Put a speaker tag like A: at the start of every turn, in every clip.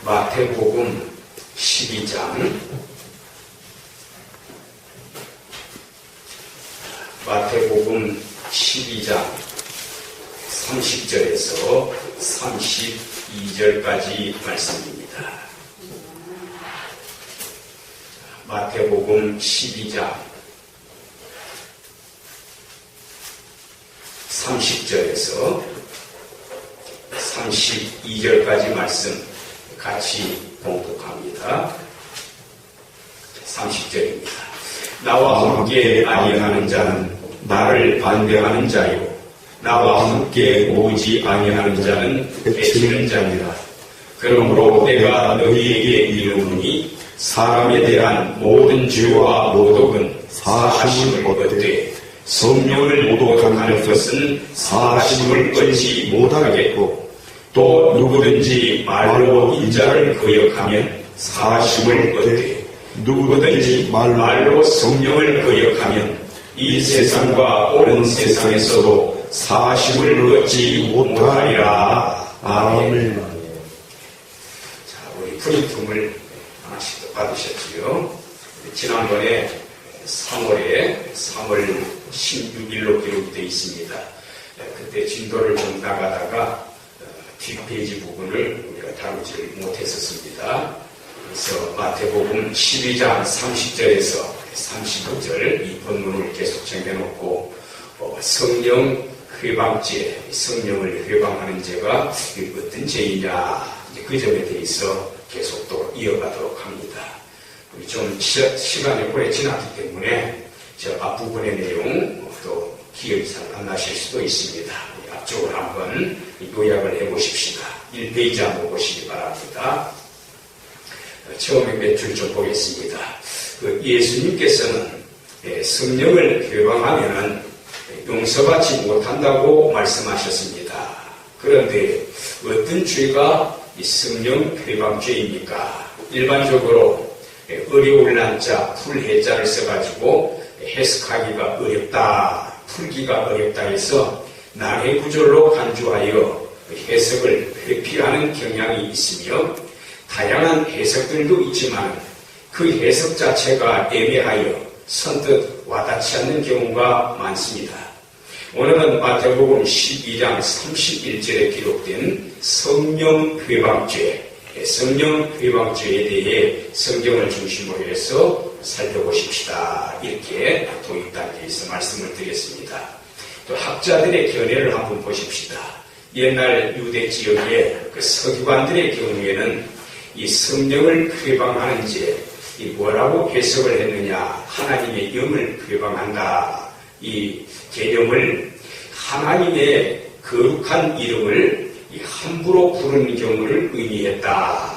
A: 마태복음 12장 마태복음 12장 30절에서 32절까지 말씀입니다. 마태복음 12장 30절에서 32절까지 말씀 같이 봉독합니다. 30절입니다. 나와 함께 아니하는 자는 나를 반대하는 자요, 나와 함께 오지 아니하는 자는 배치는 자니라. 그러므로 내가 너희에게 이르노니 사람에 대한 모든 죄와 모독은 사심을 얻되 성령을 모독하는 것은 사심을 얻지 못하겠고, 또 누구든지 말로 인자를 거역하면 사심을 얻되 누구든지 말로 성령을 거역하면 이 세상과 온 세상에서도 사심을 얻지 못하리라. 아멘. 자, 우리 프린팅을 하나씩 더 받으셨지요? 지난번에 3월 16일로 기록되어 있습니다. 그때 진도를 좀 나가다가 뒷페이지 부분을 우리가 다루지 못했었습니다. 그래서 마태복음 12장 30절에서 39절 이 본문을 계속 정해놓고 성령 회방죄, 성령을 회방하는 죄가 어떤 죄이냐, 그 점에 대해서 계속 또 이어가도록 합니다. 우리 좀 시간이 오래 지났기 때문에 저 앞부분의 내용 또 기억이 잘 안 나실 수도 있습니다. 앞쪽으로 한번 요약을 해보십시다. 1페이지 한번 보시기 바랍니다. 처음에 몇 줄 좀 보겠습니다. 예수님께서는 성령을 회방하면 용서받지 못한다고 말씀하셨습니다. 그런데 어떤 죄가 성령 회방죄입니까? 일반적으로 어려울 자, 풀해자를 써가지고 해석하기가 어렵다, 풀기가 어렵다 해서 난해 구절로 간주하여 해석을 회피하는 경향이 있으며, 다양한 해석들도 있지만 그 해석 자체가 애매하여 선뜻 와닿지 않는 경우가 많습니다. 오늘은 마태복음 12장 31절에 기록된 성령 회방죄, 성령 회방죄에 대해 성경을 중심으로 해서 살펴보십시다. 이렇게 도입 단계에서 말씀을 드렸습니다. 또 학자들의 견해를 한번 보십시다. 옛날 유대 지역의 그 서기관들의 경우에는 이 성령을 회방하는 죄, 이 뭐라고 해석을 했느냐? 하나님의 영을 회방한다. 이 개념을 하나님의 거룩한 이름을 함부로 부르는 경우를 의미했다.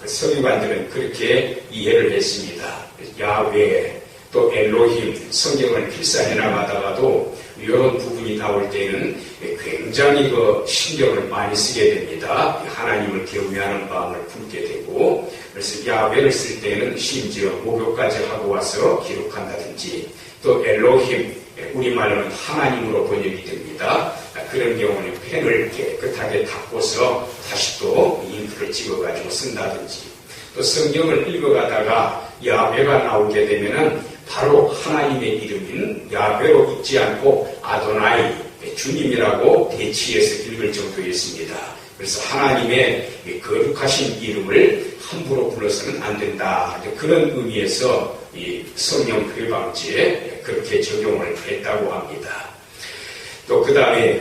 A: 그 서기관들은 그렇게 이해를 했습니다. 야훼, 또 엘로힘, 성경을 필사해 나가다가도 이런 부분이 나올 때는 굉장히 신경을 많이 쓰게 됩니다. 하나님을 경외하는 마음을 품게 되고, 그래서 야훼를 쓸 때는 심지어 목욕까지 하고 와서 기록한다든지, 또 엘로힘, 우리말로는 하나님으로 번역이 됩니다. 그런 경우는 펜을 깨끗하게 닦고서 다시 또 잉크를 찍어가지고 쓴다든지, 또 성경을 읽어가다가 야훼가 나오게 되면은 바로 하나님의 이름인 야훼로 읽지 않고 아도나이, 주님이라고 대치해서 읽을 정도였습니다. 그래서 하나님의 거룩하신 이름을 함부로 불러서는 안 된다. 그런 의미에서 이 성령 회방죄에 그렇게 적용을 했다고 합니다. 또 그 다음에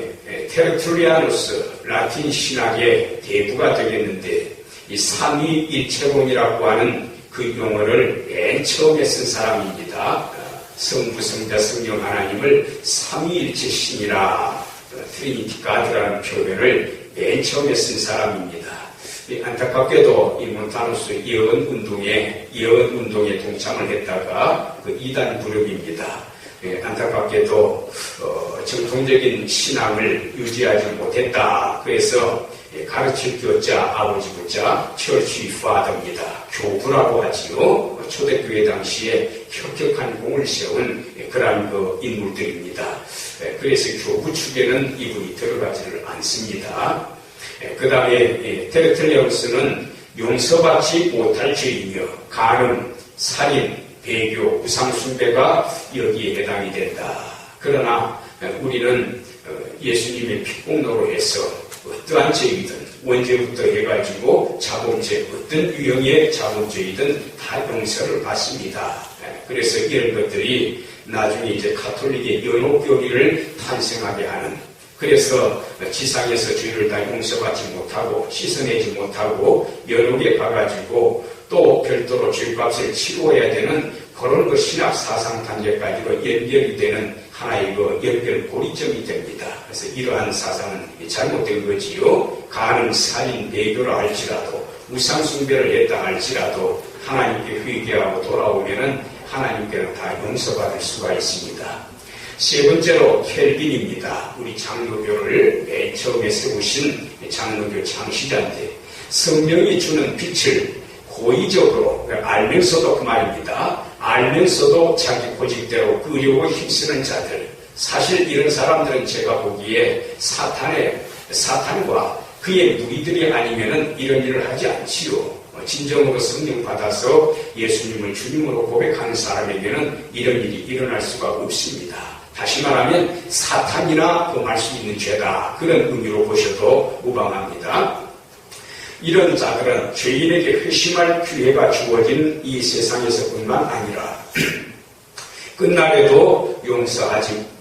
A: 테르툴리아누스, 라틴 신학의 대부가 되겠는데, 이 삼위일체론이라고 하는 그 용어를 맨 처음에 쓴 사람입니다. 성부, 성자, 성령 하나님을 삼위일체 신이라, 트리니티 가드라는 표현을 맨 처음에 쓴 사람입니다. 안타깝게도 이 몬타누스 예언운동에 동참을 했다가 그 이단 그룹입니다. 안타깝게도 정통적인 신앙을 유지하지 못했다. 그래서 가르칠 교자, 아버지 교자, 철치 파더입니다. 교부라고 하지요. 초대교회 당시에 혁혁한 공을 세운 그러한 인물들입니다. 그래서 교부 축에는 이분이 들어가지를 않습니다. 그 다음에 테르툴리아누스는 용서받지 못할 죄이며 간음, 살인, 배교, 우상숭배가 여기에 해당이 된다. 그러나 우리는 예수님의 피공로로 해서 어떠한 죄이든 원죄부터 해가지고 자범죄, 어떤 유형의 자범죄이든 다 용서를 받습니다. 그래서 이런 것들이 나중에 이제 가톨릭의 연옥교리를 탄생하게 하는, 그래서 지상에서 죄를 다 용서받지 못하고 씻어내지 못하고 연옥에 가가지고 또 별도로 죄값을 치루어야 되는 그런 그 신학 사상 단계까지로 연결이 되는 하나의 그 연결 고리점이 됩니다. 그래서 이러한 사상은 잘못된 거지요. 간음, 살인, 배교라 할지라도 우상숭배를 했다 할지라도 하나님께 회개하고 돌아오면은 하나님께는 다 용서받을 수가 있습니다. 세 번째로 켈빈입니다. 우리 장로교를 맨 처음에 세우신 장로교 창시자인데 성령이 주는 빛을 고의적으로 알면서도 그 말입니다. 알면서도 자기 고집대로 끄려고 힘쓰는 자들, 사실 이런 사람들은 제가 보기에 사탄과 그의 무리들이 아니면은 이런 일을 하지 않지요. 진정으로 성령 받아서 예수님을 주님으로 고백하는 사람에게는 이런 일이 일어날 수가 없습니다. 다시 말하면 사탄이나 범할 수 있는 죄다, 그런 의미로 보셔도 무방합니다. 이런 자들은 죄인에게 회심할 기회가 주어진 이 세상에서뿐만 아니라 끝날에도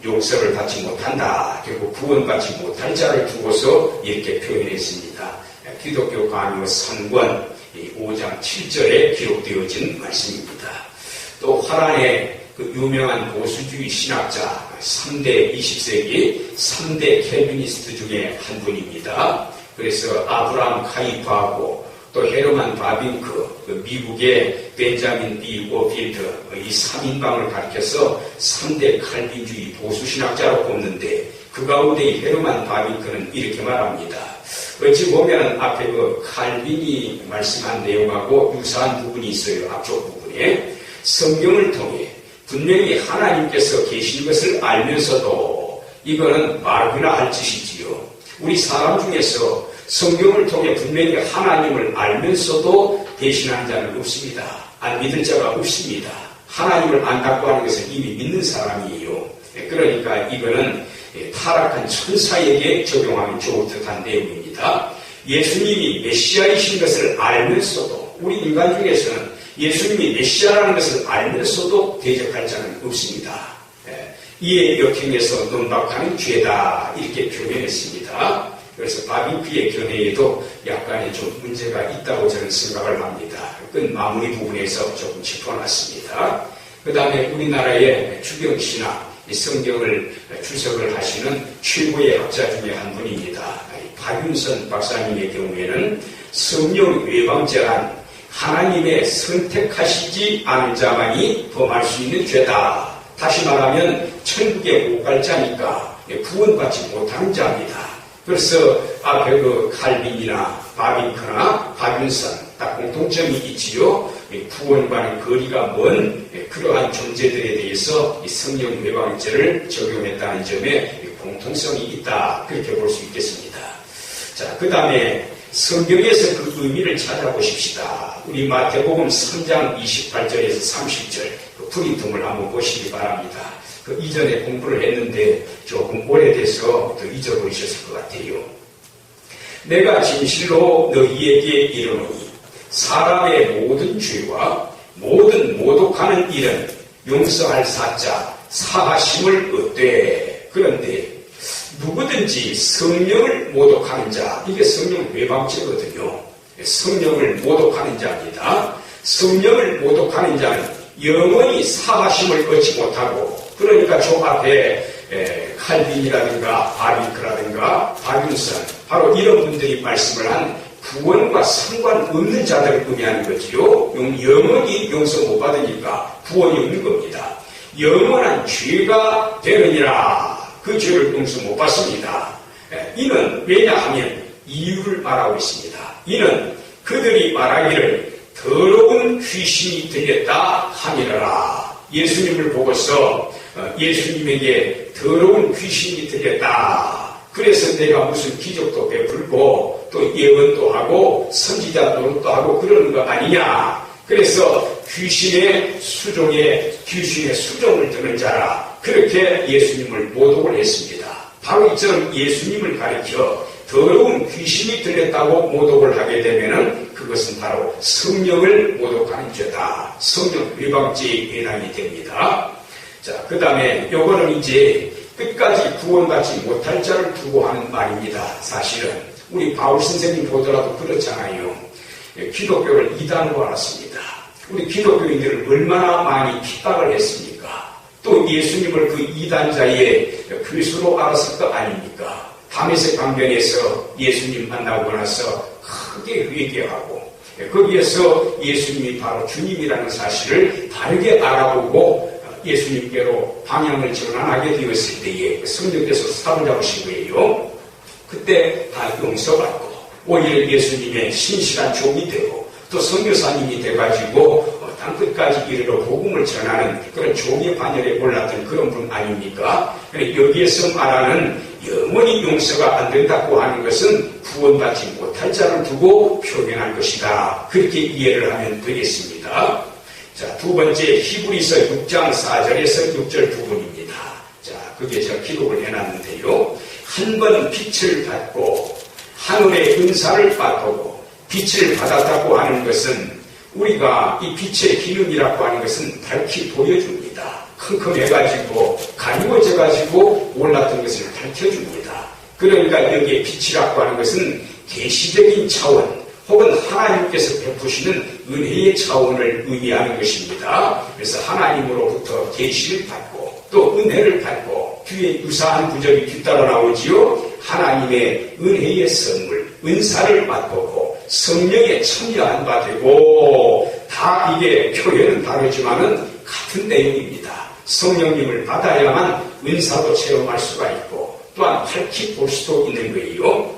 A: 용서를 받지 못한다, 결국 구원받지 못할 자를 두고서 이렇게 표현했습니다. 기독교 강요 3권 5장 7절에 기록되어진 말씀입니다. 또 화란의 그 유명한 보수주의 신학자 3대 20세기 3대 켈비니스트 중에 한 분입니다. 그래서 아브라함 카이파하고 또 헤르만 바빙크, 그 미국의 벤자민 B. 워필드, 이 3인방을 가리켜서 3대 칼빈주의 보수신학자로 꼽는데 그 가운데 이 헤르만 바빙크는 이렇게 말합니다. 어찌 보면 앞에 그 칼빈이 말씀한 내용하고 유사한 부분이 있어요. 앞쪽 부분에. 성경을 통해 분명히 하나님께서 계신 것을 알면서도 이거는 말이나 할 짓이지요. 우리 사람 중에서 성경을 통해 분명히 하나님을 알면서도 대신하는 자는 없습니다. 안 믿을 자가 없습니다. 하나님을 안다고 하는 것은 이미 믿는 사람이에요. 그러니까 이거는 타락한 천사에게 적용하면 좋을 듯한 내용입니다. 예수님이 메시아이신 것을 알면서도 우리 인간 중에서는 예수님이 메시아라는 것을 알면서도 대적할 자는 없습니다. 이에 역행해서 논박하는 죄다, 이렇게 표현했습니다. 그래서 바빙크의 견해에도 약간의 좀 문제가 있다고 저는 생각을 합니다. 끝 마무리 부분에서 조금 짚어놨습니다. 그 다음에 우리나라의 주경신학, 성경을 주석을 하시는 최고의 학자 중에 한 분입니다. 박윤선 박사님의 경우에는 성령 외방죄란 하나님의 선택하시지 않은 자만이 범할 수 있는 죄다. 다시 말하면 천국에 못 갈 자니까 구원받지 못하는 자입니다. 그래서 앞에 그 칼빈이나 바빙크나 박윤선 딱 공통점이 있지요. 구원과는 거리가 먼 그러한 존재들에 대해서 성령 외방죄를 적용했다는 점에 공통성이 있다, 그렇게 볼 수 있겠습니다. 자, 그 다음에 성경에서 그 의미를 찾아보십시다. 우리 마태복음 3장 28절에서 30절 그 프린트물 한번 보시기 바랍니다. 그 이전에 공부를 했는데 조금 오래돼서 더 잊어버리셨을 것 같아요. 내가 진실로 너희에게 이르노니 사람의 모든 죄와 모든 모독하는 일은 용서할 사자 사하심을 얻되, 그런데 누구든지 성령을 모독하는 자, 이게 성령 외방죄거든요. 성령을 모독하는 자입니다. 성령을 모독하는 자는 영원히 사하심을 얻지 못하고, 그러니까 저 앞에 칼빈이라든가 바빙크라든가 박윤선, 바로 이런 분들이 말씀을 한 구원과 상관없는 자들을 의미하는 거지요. 영원히 용서 못 받으니까 구원이 없는 겁니다. 영원한 죄가 되느니라. 그 죄를 용서 못 받습니다. 이는 왜냐하면 이유를 말하고 있습니다. 이는 그들이 말하기를 더러운 귀신이 들렸다 하니라. 예수님을 보고서 예수님에게 더러운 귀신이 들렸다. 그래서 내가 무슨 기적도 베풀고 또 예언도 하고 선지자 노릇도 하고 그러는 거 아니냐. 그래서 귀신의 수종을 드는 자라. 그렇게 예수님을 모독을 했습니다. 바로 이처럼 예수님을 가리켜 더러운 귀신이 들렸다고 모독을 하게 되면은 그것은 바로 성령을 모독하는 죄다. 성령 위반죄에 해당이 됩니다. 자, 그 다음에 요거는 이제 끝까지 구원받지 못할 자를 두고 하는 말입니다. 사실은 우리 바울 선생님 보더라도 그렇잖아요. 기독교를 이단으로 알았습니다. 우리 기독교인들을 얼마나 많이 핍박을 했습니까? 또 예수님을 그 이단자의 교수로 알았을 거 아닙니까? 다메섹 강변에서 예수님 만나고 나서 크게 회개하고 거기에서 예수님이 바로 주님이라는 사실을 바르게 알아보고 예수님께로 방향을 전환하게 되었을 때에 성령께서 사로잡으신 거예요. 그때 다 용서받고 오히려 예수님의 신실한 종이 되고 또 선교사님이 돼가지고 땅끝까지 이르러 복음을 전하는 그런 종의 반열에 올랐던 그런 분 아닙니까? 여기에서 말하는 영원히 용서가 안 된다고 하는 것은 구원받지 못할 자를 두고 표현한 것이다. 그렇게 이해를 하면 되겠습니다. 자, 두 번째 히브리서 6장 4절에서 6절 부분입니다. 자, 그게 제가 기록을 해놨는데요. 한 번 빛을 받고 하늘의 은사를 받고 빛을 받았다고 하는 것은 우리가 이 빛의 기능이라고 하는 것은 밝히 보여줍니다. 컴컴해가지고 가리워져가지고 올랐던 것을 밝혀줍니다. 그러니까 여기에 빛이라고 하는 것은 계시적인 차원 혹은 하나님께서 베푸시는 은혜의 차원을 의미하는 것입니다. 그래서 하나님으로부터 계시를 받고 또 은혜를 받고 뒤에 유사한 구절이 뒤따라 나오지요. 하나님의 은혜의 선물, 은사를 맛보고 성령에 참여한 바 되고 다 이게 표현은 다르지만은 같은 내용입니다. 성령님을 받아야만 은사도 체험할 수가 있고 또한 밝히 볼 수도 있는 거예요.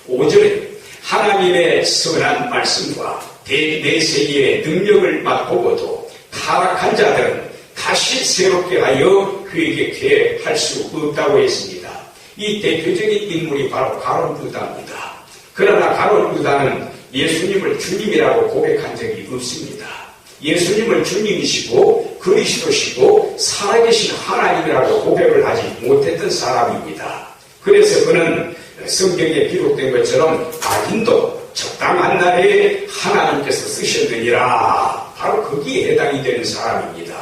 A: 5절에 하나님의 선한 말씀과 대내세계의 능력을 맛보고도 타락한 자들은 다시 새롭게 하여 회개케 할 수 없다고 했습니다. 이 대표적인 인물이 바로 가룟 유다입니다. 그러나 가룟 유다는 예수님을 주님이라고 고백한 적이 없습니다. 예수님을 주님이시고 그리스도시고 살아계신 하나님이라고 고백을 하지 못했던 사람입니다. 그래서 그는 성경에 기록된 것처럼 악인도 적당한 날에 하나님께서 쓰셨느니라. 바로 거기에 해당이 되는 사람입니다.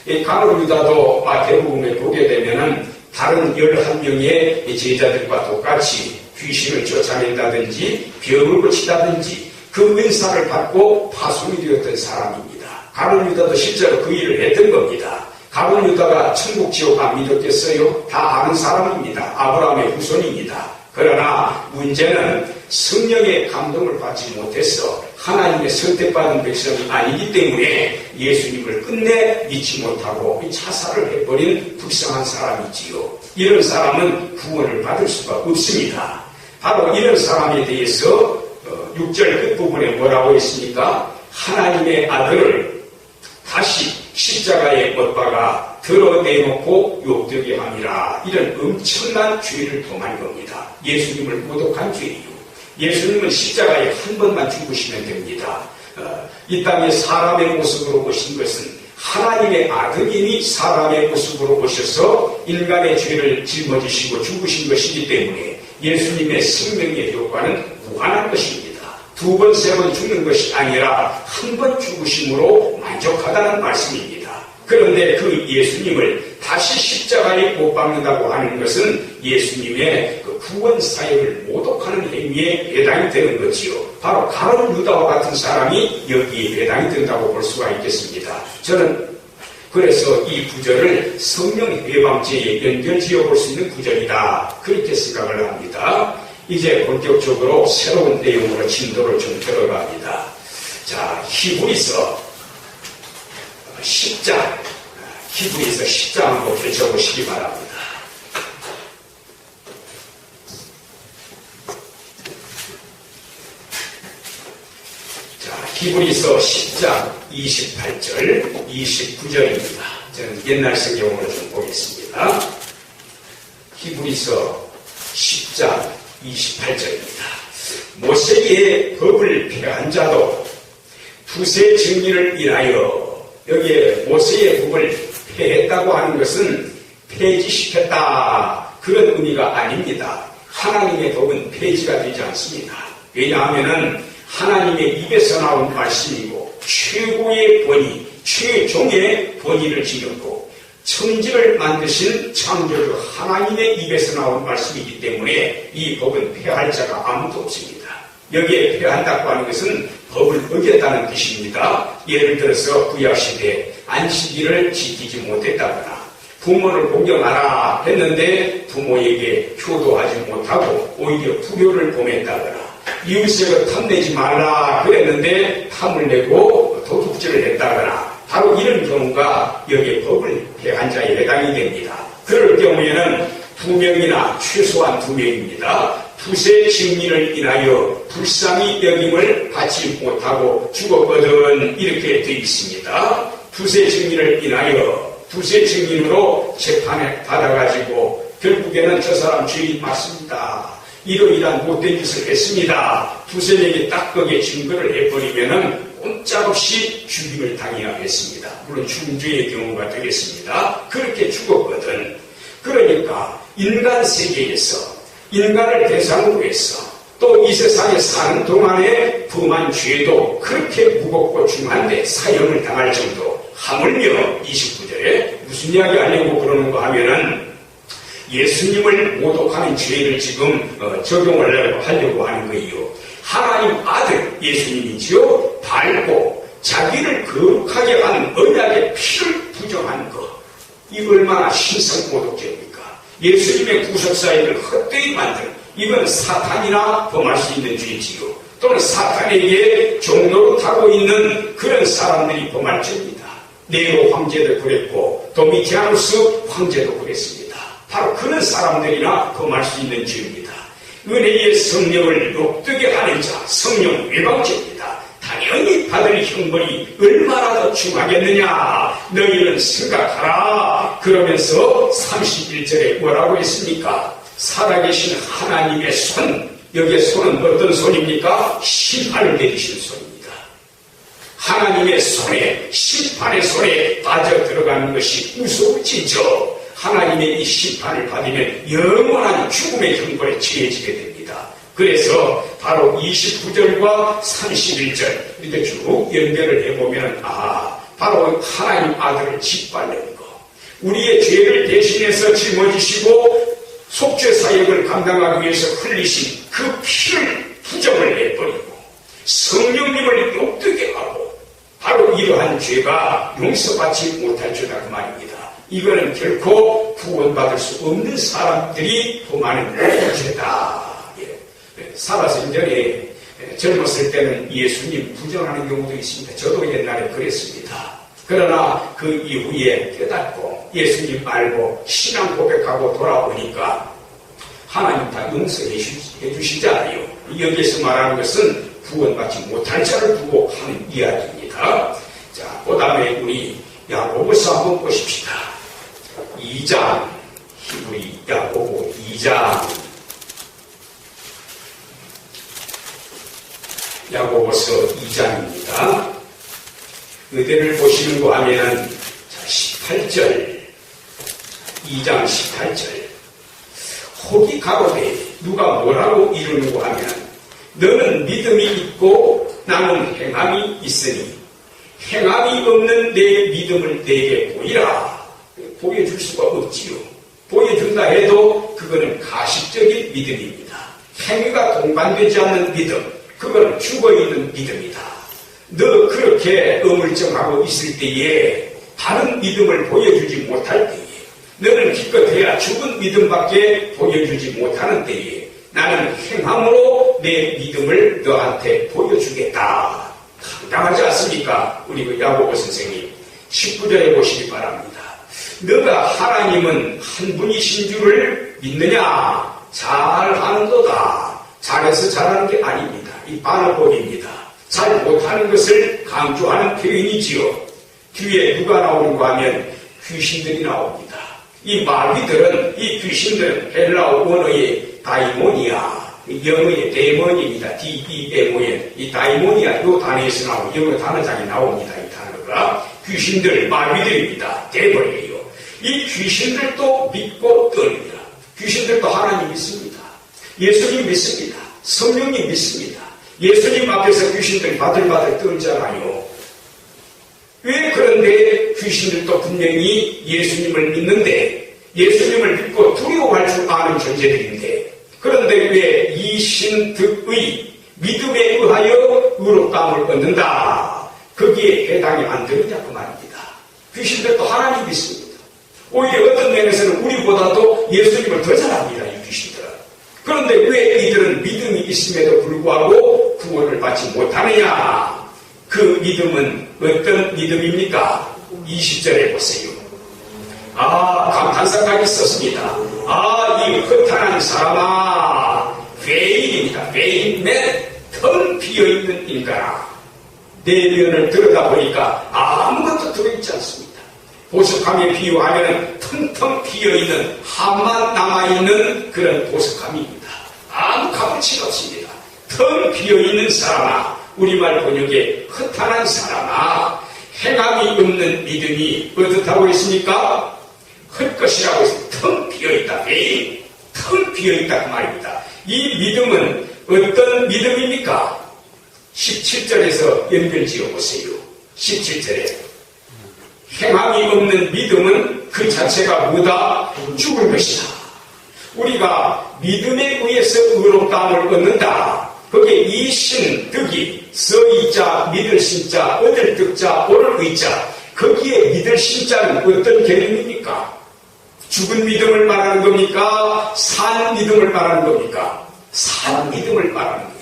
A: 이 가룟 유다도 마태복음에 보게 되면은 다른 11명의 제자들과 똑같이 귀신을 쫓아낸다든지 병을 고치다든지 그 은사를 받고 파송이 되었던 사람입니다. 가룟 유다도 실제로 그 일을 했던 겁니다. 가룟 유다가 천국 지옥 안 믿었겠어요? 다 아는 사람입니다. 아브라함의 후손입니다. 그러나 문제는 성령의 감동을 받지 못해서 하나님의 선택받은 백성이 아니기 때문에 예수님을 끝내 믿지 못하고 자살을 해버린 불쌍한 사람이지요. 이런 사람은 구원을 받을 수가 없습니다. 바로 이런 사람에 대해서 6절 끝부분에 뭐라고 했습니까? 하나님의 아들을 다시 십자가에 못 박아 드러내놓고 욕되게 함이라. 이런 엄청난 죄를 범한 겁니다. 예수님을 모독한 죄이요. 예수님은 십자가에 한 번만 죽으시면 됩니다. 이 땅에 사람의 모습으로 오신 것은 하나님의 아들이니 사람의 모습으로 오셔서 인간의 죄를 짊어지시고 죽으신 것이기 때문에 예수님의 생명의 효과는 무한한 것입니다. 두 번, 세 번 죽는 것이 아니라 한 번 죽으심으로 만족하다는 말씀입니다. 그런데 그 예수님을 다시 십자가에 못 박는다고 하는 것은 예수님의 그 구원 사역을 모독하는 행위에 해당이 되는 거지요. 바로 가룟 유다와 같은 사람이 여기에 해당이 된다고 볼 수가 있겠습니다. 저는 그래서 이 구절을 성령 회방죄에 연결지어 볼 수 있는 구절이다. 그렇게 생각을 합니다. 이제 본격적으로 새로운 내용으로 진도를 좀 들어갑니다. 자, 히브리서 10장, 히브리서 10장 한번 펼쳐보시기 바랍니다. 자, 히브리서 10장 28절, 29절입니다. 저는 옛날 성경으로 좀 보겠습니다. 히브리서 10장 28절입니다. 모세의 법을 폐한 자도 두세 증인을 인하여, 여기에 모세의 법을 폐했다고 하는 것은 폐지시켰다, 그런 의미가 아닙니다. 하나님의 법은 폐지가 되지 않습니다. 왜냐하면 하나님의 입에서 나온 말씀이고 최고의 권위, 최종의 권위를 지녔고 천지를 만드신 창조주 하나님의 입에서 나온 말씀이기 때문에 이 법은 폐할 자가 아무도 없습니다. 여기에 폐한다고 하는 것은 법을 어겼다는 뜻입니다. 예를 들어서 구약시대에 안식일을 지키지 못했다거나 부모를 공경하라 했는데 부모에게 효도하지 못하고 오히려 불효를 범했다거나 이웃에게 탐내지 말라 그랬는데 탐을 내고 도둑질을 했다거나 바로 이런 경우가 여기에 법을 폐한 자에 해당이 됩니다. 그럴 경우에는 2명이나 최소한 2명입니다. 두세 증인을 인하여 불쌍히 여김을 받지 못하고 죽었거든, 이렇게 되어 있습니다. 두세 증인을 인하여 두세 증인으로 재판에 받아가지고 결국에는 저 사람 죄인 맞습니다, 이러이러한 못된 짓을 했습니다, 두세 명이 딱 거기에 증거를 해버리면은 꼼짝없이 죽임을 당해야겠습니다. 물론 중죄의 경우가 되겠습니다. 그렇게 죽었거든. 그러니까 인간 세계에서 인간을 대상으로 해서 또 이 세상에 사는 동안에 범한 죄도 그렇게 무겁고 중한데 사형을 당할 정도, 하물며 29절에 무슨 이야기 하려고 그러는가 하면은 예수님을 모독하는 죄를 지금 적용을 하려고 하는 거예요. 하나님 아들 예수님이지요, 밟고 자기를 거룩하게 한 언약의 피를 부정한 것, 이 얼마나 신성모독죄입니까? 예수님의 구속사역을 헛되이 만든, 이건 사탄이나 범할 수 있는 죄지요, 또는 사탄에게 종노릇하고 있는 그런 사람들이 범할 죄입니다. 네로 황제도 그랬고 도미티아누스 황제도 그랬습니다. 바로 그런 사람들이나 범할 수 있는 죄입니다. 은혜의 성령을 욕되게 하는 자, 성령 외방죄입니다. 당연히 받을 형벌이 얼마나 더 중하겠느냐, 너희는 생각하라. 그러면서 31절에 뭐라고 했습니까? 살아계신 하나님의 손, 여기에 손은 어떤 손입니까? 심판을 내리신 손입니다. 하나님의 손에, 심판의 손에 빠져 들어가는 것이 무서워지죠. 하나님의 이 심판을 받으면 영원한 죽음의 형벌에 처해지게 됩니다. 그래서 바로 29절과 31절 이렇게 쭉 연결을 해보면, 바로 하나님 아들을 짓밟는 거, 우리의 죄를 대신해서 짊어지시고 속죄 사역을 감당하기 위해서 흘리신 그 피를 부정을 해버리고 성령님을 욕되게 하고, 바로 이러한 죄가 용서받지 못할 죄다 그 말입니다. 이거는 결코 구원받을 수 없는 사람들이 범하는 죄다. 살아서 전에 젊었을 때는 예수님 부정하는 경우도 있습니다. 저도 옛날에 그랬습니다. 그러나 그 이후에 깨닫고 예수님 알고 신앙 고백하고 돌아오니까 하나님 다 용서해 주시잖아요. 여기에서 말하는 것은 구원받지 못할 자를 두고 하는 이야기입니다. 자, 그 다음에 우리 야고보서 한번 보십시다. 2장, 히브리 야고보 2장. 야고보서 2장입니다. 의대를 보시는 거 하면은 18절, 2장 18절. 혹이 가로되 누가 뭐라고 이르는 거 하면, 너는 믿음이 있고 나는 행함이 있으니 행함이 없는 내 믿음을 내게 보이라. 보여줄 수가 없지요. 보여준다 해도 그거는 가식적인 믿음입니다. 행위가 동반되지 않는 믿음, 그거는 죽어있는 믿음이다. 너 그렇게 어물쩡하고 있을 때에, 다른 믿음을 보여주지 못할 때에, 너는 기껏해야 죽은 믿음밖에 보여주지 못하는 때에 나는 행함으로 내 믿음을 너한테 보여주겠다. 당당하지 않습니까? 우리 그 야고보 선생님 19절에 보시기 바랍니다. 너가 하나님은 한 분이신 줄을 믿느냐? 잘하는도다. 잘해서 잘하는 게 아닙니다. 이 반어법입니다. 잘 못하는 것을 강조하는 표현이지요. 뒤에 누가 나오는가 하면 귀신들이 나옵니다. 이 마귀들은, 이 귀신들은 헬라어 원어의 다이모니아, 영어의 데몬입니다. D-E-M-O-N. 이 다이모니아, 이 단어에서 나오고, 영어 단어장에 나옵니다. 이 단어가. 귀신들, 마귀들입니다. 데몬이에요. 이 귀신들도 믿고 떨립니다. 귀신들도 하나님 믿습니다. 예수님 믿습니다. 성령님 믿습니다. 예수님 앞에서 귀신들이 바들바들 떨잖아요. 왜 그런데 귀신들도 분명히 예수님을 믿는데, 예수님을 믿고 두려워할 줄 아는 존재들인데, 그런데 왜 이신득의 믿음에 의하여 의롭다함을 얻는다, 거기에 해당이 안 되느냐고 말입니다. 귀신들도 하나님 믿습니다. 오히려 어떤 면에서는 우리보다도 예수님을 더 잘합니다. 이 귀신들은. 그런데 왜 이들은 믿음이 있음에도 불구하고 구원을 받지 못하느냐? 그 믿음은 어떤 믿음입니까? 20절에 보세요. 감탄사까지 썼습니다. 이 허탄한 사람아, 회인입니다. 회인맨, 텅 비어있는 인간아. 내면을 들여다보니까 아무것도 들어있지 않습니다. 보석함에 비유하면 텅텅 비어있는 함만 남아있는 그런 보석함입니다. 아무 값어치가 없습니다. 텅 비어있는 사람아, 우리말 번역에 허탄한 사람아, 행함이 없는 믿음이 어떻다고 했습니까? 헛것이라고 해서 텅 비어있다. 에이, 텅 비어있다 그 말입니다. 이 믿음은 어떤 믿음입니까? 17절에서 연결지어 보세요. 17절에 행함이 없는 믿음은 그 자체가 뭐다? 죽은 것이다. 우리가 믿음에 의해서 의롭다함을 얻는다. 거기에 이신, 득이, 서이자, 믿을 신자, 얻을 득자, 오를 의자, 거기에 믿을 신자는 어떤 개념입니까? 죽은 믿음을 말하는 겁니까? 산 믿음을 말하는 겁니까? 산 믿음을 말하는 거예요.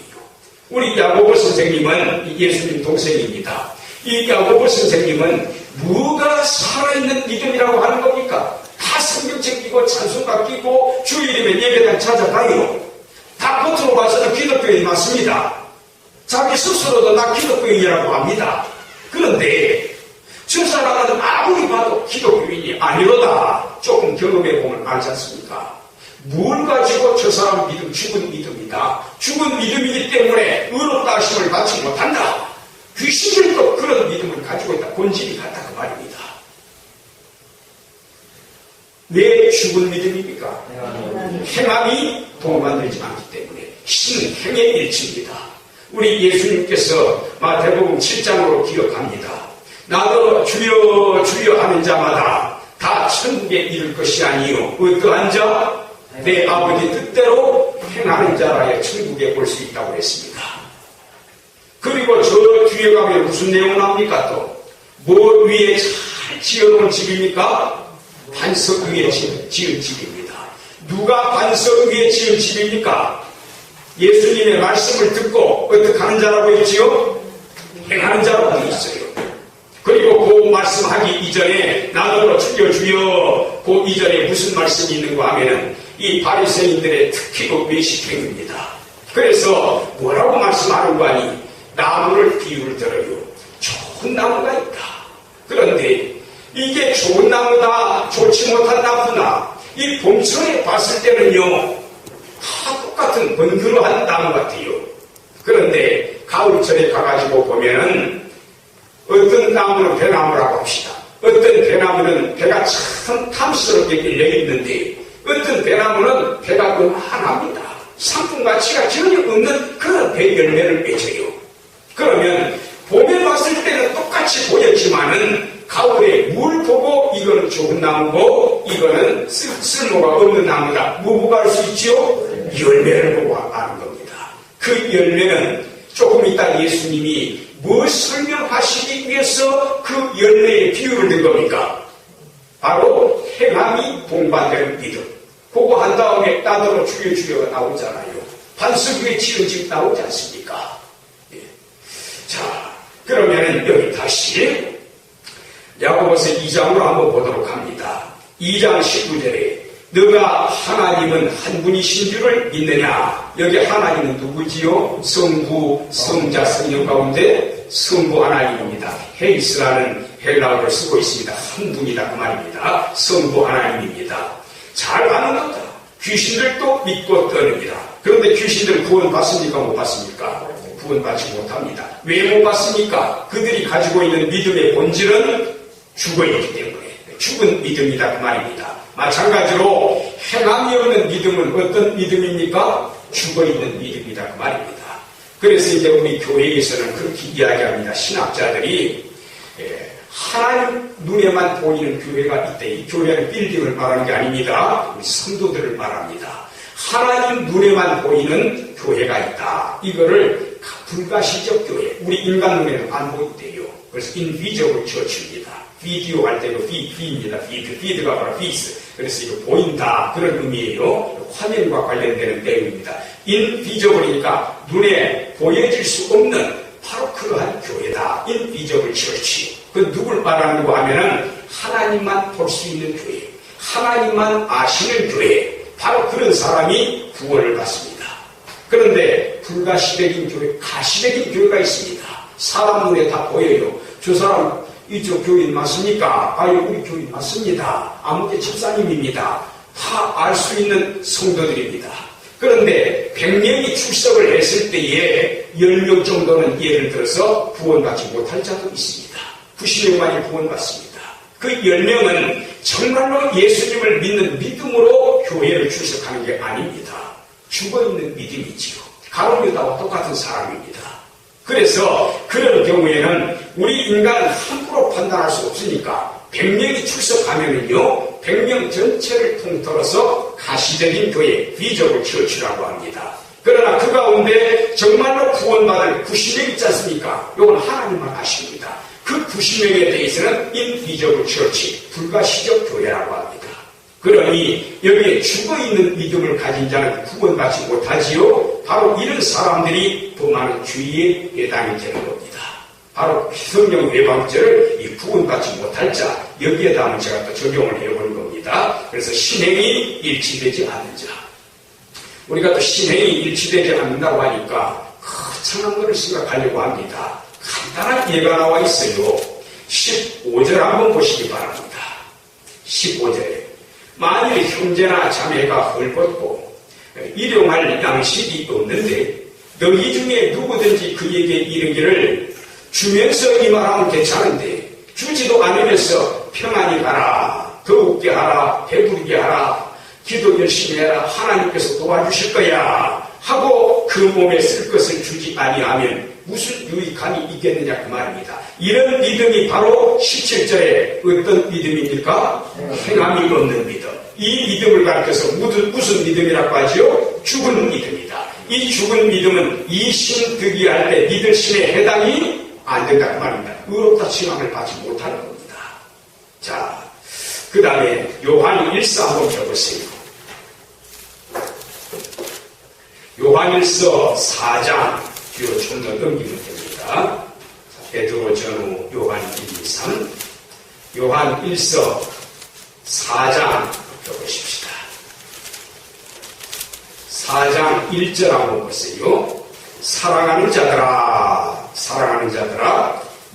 A: 우리 야고보 선생님은 예수님 동생입니다. 이 야고보 선생님은 뭐가 살아있는 믿음이라고 하는 겁니까? 다 성경책 끼고 찬송가 끼고 주일이면 예배당 찾아가요. 다 겉으로 봐서는 기독교인이 맞습니다. 자기 스스로도 나 기독교인이라고 합니다. 그런데 저 사람은 아무리 봐도 기독교인이 아니로다. 조금 경험해보면 알지 않습니까? 뭘 가지고 저 사람 믿음, 죽은 믿음이다. 죽은 믿음이기 때문에 의롭다 하심을 받지 못한다. 귀신들도 그런 믿음을 가지고 있다. 본질이 같다 그 말입니다. 왜 죽은 믿음입니까? 행함이 동반되지 않기 때문에. 신은 행의 일치입니다. 우리 예수님께서 마태복음 7장으로 기록합니다. 나도 주여 주여 하는 자마다 다 천국에 이를 것이 아니요 어떠한 자? 내 아버지 뜻대로 행하는 자라야 천국에 올 수 있다고 했습니다. 그리고 저 뒤에 가면 무슨 내용 나옵니까 또? 뭐 위에 잘 지어놓은 집입니까? 반석 위에 지은 집입니다. 누가 반석 위에 지은 집입니까? 예수님의 말씀을 듣고 어떻게 하는 자라고 했지요? 행하는 자라고 있어요. 그리고 그 말씀하기 이전에 나더러 주여 주여 그 이전에 무슨 말씀이 있는가 하면은 이 바리새인들의 특히 그 외식행위입니다. 그래서 뭐라고 말씀하는 거 아니? 나무를 비유를 들어요. 좋은 나무가 있다. 그런데 이게 좋은 나무다, 좋지 못한 나무다. 이 봄철에 봤을 때는요, 다 똑같은 번그러한 나무 같아요. 그런데 가을철에 가가지고 보면은 어떤 나무는 배나무라고 합시다. 어떤 배나무는 배가 참 탐스럽게 열려있는데 어떤 배나무는 배가 그만합니다. 상품 가치가 전혀 없는 그런 배 열매를 맺어요. 그러면 봄에 봤을 때는 똑같이 보였지만은 가을에 물 보고 이거는 좋은 나무고 이거는 쓸모가 없는 나무다. 뭐 보고 알 수 있죠? 열매를 보고 아는 겁니다. 그 열매는 조금 이따 예수님이 뭘 설명하시기 위해서 그 열매의 비유를 든 겁니까? 바로 행함이 동반되는 믿음. 그거 한 다음에 따더러 주여 주여가 나오잖아요. 반석 위에 지은 집 나오지 않습니까? 예. 자, 그러면은 여기 다시 야고보서 2장으로 한번 보도록 합니다. 2장 19절에 너가 하나님은 한 분이신 줄을 믿느냐? 여기 하나님은 누구지요? 성부, 성자, 성령 가운데 성부 하나님입니다. 헤이스라는 헬라어를 쓰고 있습니다. 한 분이다 그 말입니다. 성부 하나님입니다. 잘 아는 거다. 귀신들도 믿고 떠납니다. 그런데 귀신들 구원받습니까? 못 받습니까? 구원받지 못합니다. 왜 못 받습니까? 그들이 가지고 있는 믿음의 본질은 죽어있기 때문에 죽은 믿음이다 그 말입니다. 마찬가지로 행함이 없는 믿음은 어떤 믿음입니까? 죽어있는 믿음이다 그 말입니다. 그래서 이제 우리 교회에서는 그렇게 이야기합니다. 신학자들이 하나님 눈에만 보이는 교회가 있대. 이 교회는 빌딩을 말하는 게 아닙니다. 우리 성도들을 말합니다. 하나님 눈에만 보이는 교회가 있다. 이거를 불가시적 교회. 우리 인간 눈에는 안 보인대요. 그래서 invisible church입니다. 비디오 할 때도 비입니다. 비드가 바로 비스. 그래서 이거 보인다. 그런 의미예요. 화면과 관련되는 내용입니다. 인비저블이니까 눈에 보여질 수 없는 바로 그러한 교회다. 인비저블 처치. 그 누굴 말하는고 하면은 하나님만 볼 수 있는 교회. 하나님만 아시는 교회. 바로 그런 사람이 구원을 받습니다. 그런데 불가시적인 교회, 가시적인 교회가 있습니다. 사람 눈에 다 보여요. 저 사람 이쪽 교인 맞습니까? 아유, 우리 교인 맞습니다. 아무개 집사님입니다. 다 알 수 있는 성도들입니다. 그런데 100명이 출석을 했을 때에 10명 정도는 예를 들어서 구원받지 못할 자도 있습니다. 90명만이 구원받습니다. 그 10명은 정말로 예수님을 믿는 믿음으로 교회를 출석하는 게 아닙니다. 죽어있는 믿음이지요. 가룟유다와 똑같은 사람입니다. 그래서 그런 경우에는 우리 인간은 함부로 판단할 수 없으니까 100명이 출석하면은요, 100명 전체를 통틀어서 가시적인 교회, 비저블 처치라고 합니다. 그러나 그 가운데 정말로 구원받을 90명 있지 않습니까? 이건 하나님만 아십니다. 그 90명에 대해서는 인비저블 처치, 불가시적 교회라고 합니다. 그러니 여기에 죽어있는 믿음을 가진 자는 구원받지 못하지요. 바로 이런 사람들이 더 많은 주의에 해당이 되는 겁니다. 바로 성령 외방죄를 이 구원받지 못할 자, 여기에다 한번 제가 또 적용을 해보는 겁니다. 그래서 신행이 일치되지 않는 자. 우리가 또 신행이 일치되지 않는다고 하니까 거창한 것을 생각하려고 합니다. 간단한 예가 나와 있어요. 15절 한번 보시기 바랍니다. 15절에 만일 형제나 자매가 헐벗고 일용할 양식이 없는데 너희 중에 누구든지 그에게 이르기를 주면서 이 말하면 괜찮은데 주지도 않으면서 평안히 가라, 더욱게 하라, 배부르게 하라, 기도 열심히 해라, 하나님께서 도와주실 거야 하고 그 몸에 쓸 것을 주지 아니하면 무슨 유익함이 있겠느냐 그 말입니다. 이런 믿음이 바로 17절에 어떤 믿음입니까? 행함이 없는 믿음. 이 믿음을 가르쳐서 무슨 믿음이라고 하죠? 죽은 믿음이다. 이 죽은 믿음은 이신 득이할 때 믿을 신에 해당이 안 된다 그 말입니다. 의롭다 칭함을 받지 못하는 겁니다. 자, 그 다음에 요한 1서 한번 펴보세요. 요한 1서 4장 뒤로 좀 더 넘기면 됩니다. 베드로 전후 요한 1, 2, 3 요한 1서 4장 펴보십시다. 4장 1절 한번 보세요. 사랑하는 자들아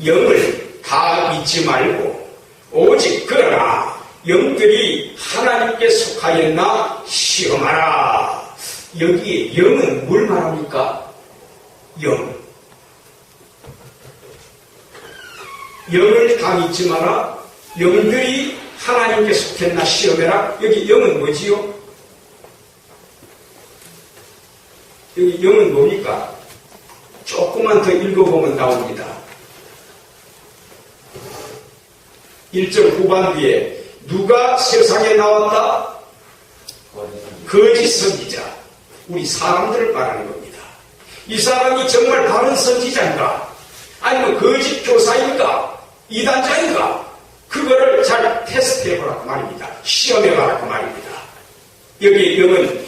A: 영을 다 믿지 말고 오직 그러나 영들이 하나님께 속하였나 시험하라. 여기에 영은 뭘 말합니까? 영을 다 믿지 마라. 영들이 하나님께 속했나 시험해라. 여기 영은 뭐지요? 여기 영은 뭡니까? 조금만 더 읽어보면 나옵니다. 1절 후반부에 누가 세상에 나왔다? 거짓 선지자. 우리 사람들을 말하는 겁니다. 이 사람이 정말 바른 선지자인가? 아니면 거짓 교사인가? 이단자인가? 그거를 잘 테스트해보라고 말입니다. 시험해보라고 말입니다. 여기 영은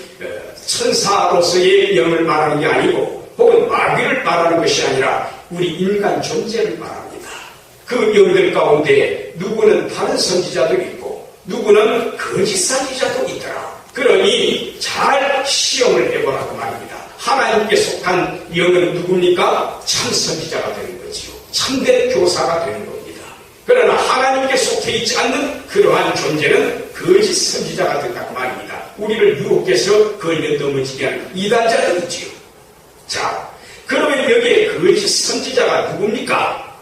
A: 천사로서의 영을 말하는 게 아니고 혹은 마귀를 말하는 것이 아니라 우리 인간 존재를 말합니다. 그 영들 가운데 누구는 다른 선지자도 있고 누구는 거짓 선지자도 있더라. 그러니 잘 시험을 해보라고 말입니다. 하나님께 속한 영은 누굽니까? 참 선지자가 되는 거지요. 참된 교사가 되는 겁니다. 그러나 하나님께 속해 있지 않는 그러한 존재는 거짓 선지자가 된다고 말입니다. 우리를 유혹해서 걸려 넘어지게 하는 이단자들이지요. 자, 그러면 여기에 거짓 선지자가 누굽니까?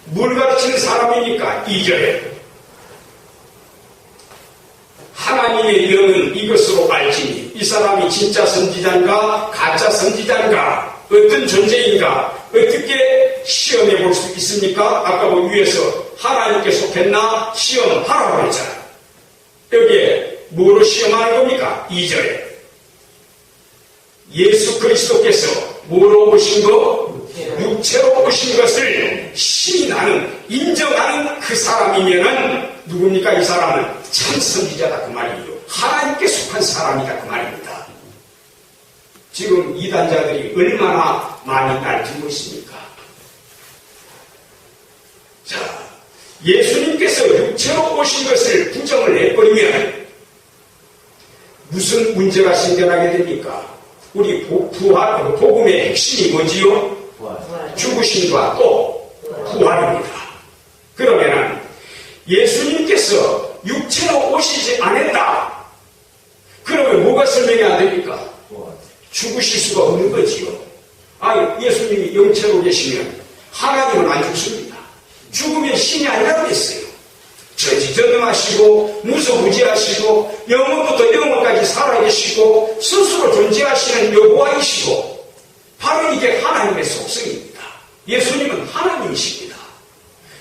A: 뭘 가르치는 사람입니까? 2절에 하나님의 영은 이것으로 알지니 이 사람이 진짜 선지자인가 가짜 선지자인가 어떤 존재인가 어떻게 시험해 볼 수 있습니까? 아까 위에서 하나님께 속했나 시험하라고 했잖아요. 여기에 뭐로 시험하는 겁니까? 2절에 예수 그리스도께서 뭐로 오신 거? 육체로 오신 것을 시인하는 인정하는 그 사람이면은 누굽니까? 이 사람은 참 선지자다 그 말이에요. 하나님께 속한 사람이다 그 말입니다. 지금 이단자들이 얼마나 많이 날뛰고 있습니까? 자, 예수님께서 육체로 오신 것을 부정을 해버리면 무슨 문제가 생겨나게 됩니까? 우리 복음의 핵심이 뭐지요? 죽으심과 또 부활입니다. 그러면은 예수님께서 육체로 오시지 않았다. 그러면 뭐가 설명이 안 됩니까? 죽으실 수가 없는 거지요. 예수님이 영체로 계시면 하나님은 안 죽습니다. 죽으면 신이 아니라고 했어요. 저지저등하시고 무소부지하시고 영원부터 영원까지 살아계시고 스스로 존재하시는 여호와이시고 바로 이게 하나님의 속성입니다. 예수님은 하나님이십니다.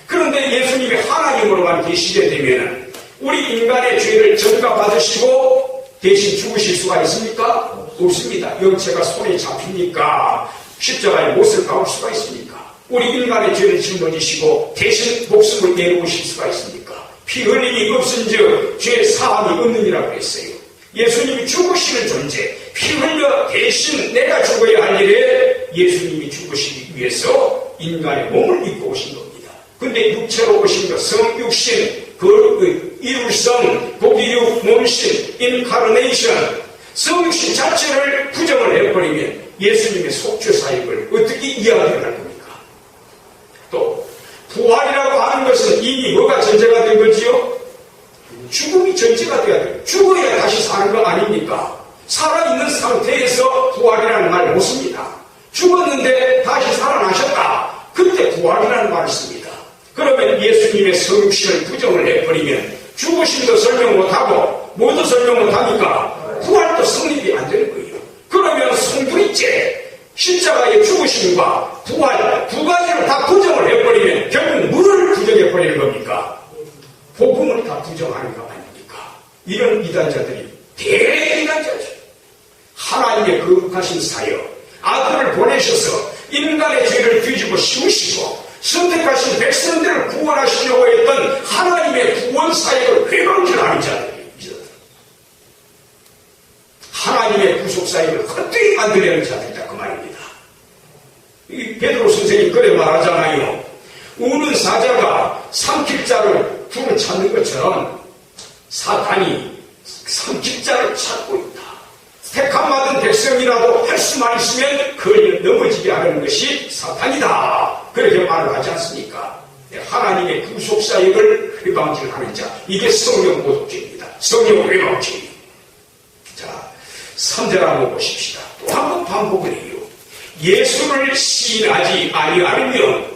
A: 그런데 예수님이 하나님으로만 계시게 되면 우리 인간의 죄를 전가받으시고 대신 죽으실 수가 있습니까? 없습니다. 영체가 손에 잡힙니까? 십자가에 못을 박을 수가 있습니까? 우리 인간의 죄를 짊어지시고 대신 목숨을 내놓으실 수가 있습니까? 피 흘림이 없은즉 죄 사함이 없느니라고 했어요. 예수님이 죽으시는 존재, 피 흘려 대신 내가 죽어야 할 일에 예수님이 죽으시기 위해서 인간의 몸을 입고 오신 겁니다. 근데 육체로 오신 것, 성육신, 이율성, 고기육, 몸신, 인카르네이션, 성육신 자체를 부정을 해버리면 예수님의 속죄 사역을 어떻게 이해하게 할 겁니까? 또 부활이라고 하는 것은 이미 뭐가 전제가 된 거지요? 죽음이 전제가 돼야 돼요. 죽어야 다시 사는 거 아닙니까? 살아있는 상태에서 부활이라는 말 못 씁니다. 죽었는데 다시 살아나셨다. 그때 부활이라는 말을 씁니다. 그러면 예수님의 성육신을 부정을 해버리면 죽으심도 설명 못하고 뭐도 설명 못하니까 부활도 성립이 안 되는 거예요. 그러면 성불이죄, 십자가의 죽으심과 부활 두 가지를 다 부정을 해버리면 결국 뭐를 부정해버리는 겁니까? 복음을 다 부정하는 거 아닙니까? 이런 이단자들이 대이단자죠. 하나님의 거룩하신 사역, 아들을 보내셔서 인간의 죄를 뒤집어 씌우시고 선택하신 백성들을 구원하시려고 했던 하나님의 구원 사역을 회방질하는 자들입니다. 하나님의 구속 사역을 헛되이 만들려는 자들이다 그 말입니다. 이 베드로 선생님 그래 말하잖아요. 우는 사자가 삼킬 자를 불을 찾는 것처럼 사탄이 삼킬 자를 찾고 있다. 택함받은 백성이라도 할 수만 있으면 그를 넘어지게 하려는 것이 사탄이다. 그렇게 말을 하지 않습니까? 하나님의 구속사역을 회방질하는 자, 이게 성령 모독죄입니다. 성령 회방죄. 자, 3절 한번 보십시다. 또 한 번 반복을 해요. 예수를 시인하지 아니하면